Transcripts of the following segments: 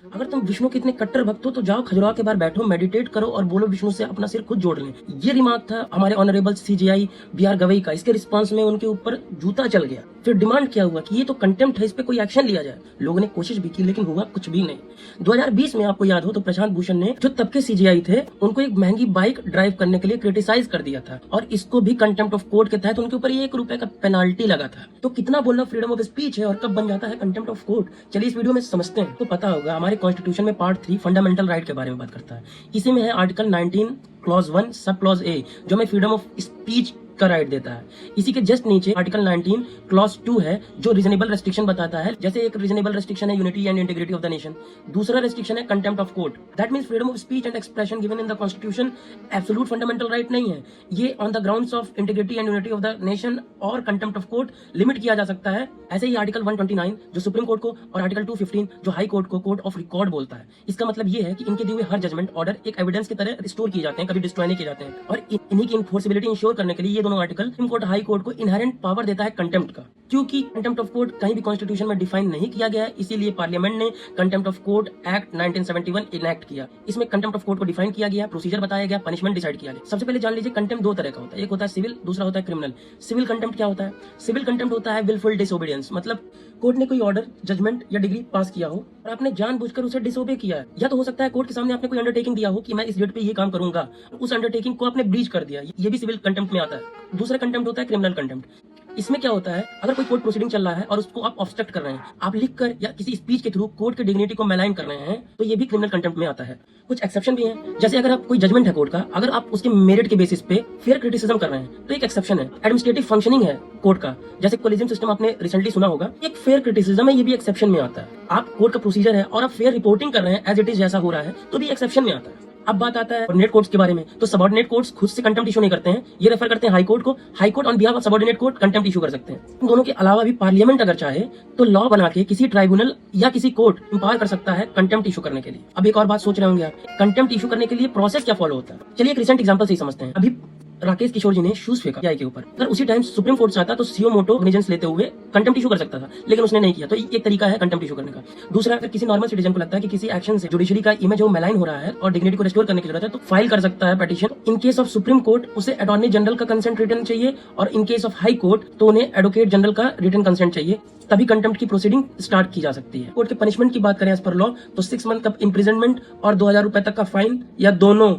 अगर तुम विष्णु के इतने कट्टर भक्त हो तो जाओ खजुराहो के बाहर बैठो, मेडिटेट करो और बोलो विष्णु से अपना सिर खुद जोड़ लें। ये रिमार्क था हमारे ऑनरेबल सीजीआई बीआर गवई का। इसके रिस्पांस में उनके ऊपर जूता चल गया। फिर डिमांड क्या हुआ कि ये तो कंटेम्प्ट है, इस पे कोई एक्शन लिया जाए। लोगों ने कोशिश भी की लेकिन हुआ कुछ भी नहीं। 2020 में आपको याद हो तो प्रशांत भूषण ने जो तब के सीजीआई थे उनको एक महंगी बाइक ड्राइव करने के लिए क्रिटिसाइज कर दिया था और इसको भी कंटेम्प्ट ऑफ कोर्ट के तहत उनके ऊपर ₹1 का पेनाल्टी लगा था। तो कितना बोलना फ्रीडम ऑफ स्पीच है और कब बन जाता है कंटेम्प्ट ऑफ कोर्ट, चलिए इस वीडियो में समझते हैं। तो पता होगा हमारे कॉन्स्टिट्यूशन में पार्ट 3 फंडामेंटल राइट के बारे में बात करता है। इसी में है article 19 clause 1 sub clause A जो हमें फ्रीडम ऑफ स्पीच का राइट देता है। इसी के जस्ट नीचे आर्टिकल 19 क्लॉज 2 है जो रीजनेबल रेस्ट्रिक्शन बताता है। जैसे एक रीजनेबल रेस्ट्रिक्शन है unity and integrity of the nation, दूसरा रेस्ट्रिक्शन है contempt of court. That means freedom of speech and expression given in the constitution absolute fundamental right नहीं है। ये on the grounds of integrity and unity of the nation और contempt of court limit किया जा सकता है। ऐसे ही article 129 जो सुप्रीम कोर्ट को और आर्टिकल 215 जो हाई कोर्ट को कोर्ट ऑफ रिकॉर्ड बोलता है। इसका मतलब ये है कि इनके दिए हुए हर जजमेंट ऑर्डर एक एविडेंस की तरह रिस्टोर किए जाते हैं, कभी डिस्ट्रॉय नहीं किए जाते हैं। और इन्हीं की इन्फोर्सिबिलिटी इंश्योर करने के लिए ये दोनों article supreme court high court को इनहेरेंट पावर देता है कंटेम्प्ट का। क्योंकि कंटेम्प्ट ऑफ कोर्ट कहीं भी कॉन्स्टिट्यूशन में डिफाइन नहीं किया गया है, इसीलिए पार्लियामेंट ने contempt of court act 1971 enact किया। इसमें कंटेम्प्ट ऑफ कोर्ट को डिफाइन किया गया, प्रोसीजर बताया गया, पनिशमेंट डिसाइड किया गया। सबसे पहले जान लीजिए कंटेम्प्ट दो तरह का होता है, एक होता है सिविल, दूसरा होता है क्रिमिनल। सिविल कंटेम्प्ट क्या होता है? सिविल कंटेम्प्ट होता है विलफुल डिसोबीडियंस, मतलब कोर्ट ने कोई ऑर्डर, जजमेंट या डिग्री पास किया हो और आपने जानबूझकर उसे डिसोबे किया है। या तो हो सकता है कोर्ट के सामने आपने कोई अंडरटेकिंग दिया हो कि मैं इस डेट पे ये काम करूंगा, उस अंडरटेकिंग को आपने ब्रीच कर दिया, ये भी सिविल कंटेम्प्ट में आता है। दूसरा कंटेम्प्ट होता है क्रिमिनल कंटेम्प्ट। इसमें क्या होता है, अगर कोई कोर्ट प्रोसीडिंग चल रहा है और उसको आप ऑब्स्ट्रक्ट कर रहे हैं, आप लिखकर या किसी स्पीच के थ्रू कोर्ट की डिग्निटी को मैलाइन कर रहे हैं, तो ये भी क्रिमिनल कंटेम्प्ट में आता है। कुछ एक्सेप्शन भी हैं, जैसे अगर आप कोई जजमेंट है कोर्ट का, अगर आप उसके मेरिट के बेसिस पे फेयर क्रिटिसिज्म कर रहे हैं तो एक एक्सेप्शन है। एडमिनिस्ट्रेटिव फंक्शनिंग है कोर्ट का, जैसे कोलिजियम सिस्टम आपने रिसेंटली सुना होगा, एक फेयर क्रिटिसिज्म है, ये भी एक्सेप्शन में आता है। आप कोर्ट का प्रोसीजर है और आप फेयर रिपोर्टिंग कर रहे हैं एज इट इज जैसा हो रहा है, तो भी एक्सेप्शन में आता है। अब बात आता है सबऑर्डिनेट कोर्ट्स के बारे में, तो सबऑर्डिनेट कोर्ट्स खुद से कंटेम्प्ट इशू नहीं करते हैं, ये रेफर करते हैं हाई कोर्ट को। High court on behalf of subordinate court contempt issue कर सकते हैं। इन दोनों के अलावा भी पार्लियामेंट अगर चाहे तो लॉ बना के किसी ट्राइब्यूनल या किसी कोर्ट इंपावर कर सकता है कंटेम्प्ट इशू करने के लिए। अब एक और बात सोच रहे होंगे आप, कंटेम्प्ट इशू करने के लिए प्रोसेस क्या फॉलो होता है? चलिए एक रिसेंट एग्जांपल से ही समझते हैं। अभी राकेश किशोर जी ने शूज फेंका के ऊपर, अगर उसी टाइम सुप्रीम कोर्ट चाहता तो सीओ मोटो कॉग्निजेंस लेते हुए कंटेम्प्ट इशू कर सकता था, लेकिन उसने नहीं किया, तो एक तरीका है कंटेम्प्ट इशू करने का। दूसरा, अगर किसी नॉर्मल सिटीजन को लगता है कि किसी एक्शन से जुडिशरी का इमेज वो मैलाइन हो रहा है और डिग्निटी को रिस्टोर करने की जरूरत है, तो फाइल कर सकता है petition. In case of supreme court उसे अटॉर्नी जनरल का कंसेंट रिटर्न चाहिए और in case of high court तो उन्हें एडवोकेट जनरल का रिटर्न कंसेंट चाहिए, तभी कंटेम्प्ट की प्रोसीडिंग स्टार्ट की जा सकती है। कोर्ट के पनिशमेंट की बात करें एज पर लॉ तो 6 मंथ का इंप्रिजनमेंट और 2000 रुपए तक का फाइन या दोनों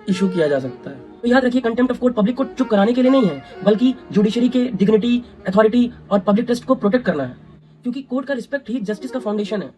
इशू किया जा सकता है। तो याद रखिए कंटेम्प्ट ऑफ कोर्ट पब्लिक को चुप कराने के लिए नहीं है, बल्कि जुडिशरी के डिग्निटी, अथॉरिटी और पब्लिक ट्रस्ट को प्रोटेक्ट करना है, क्योंकि कोर्ट का रिस्पेक्ट ही जस्टिस का फाउंडेशन है।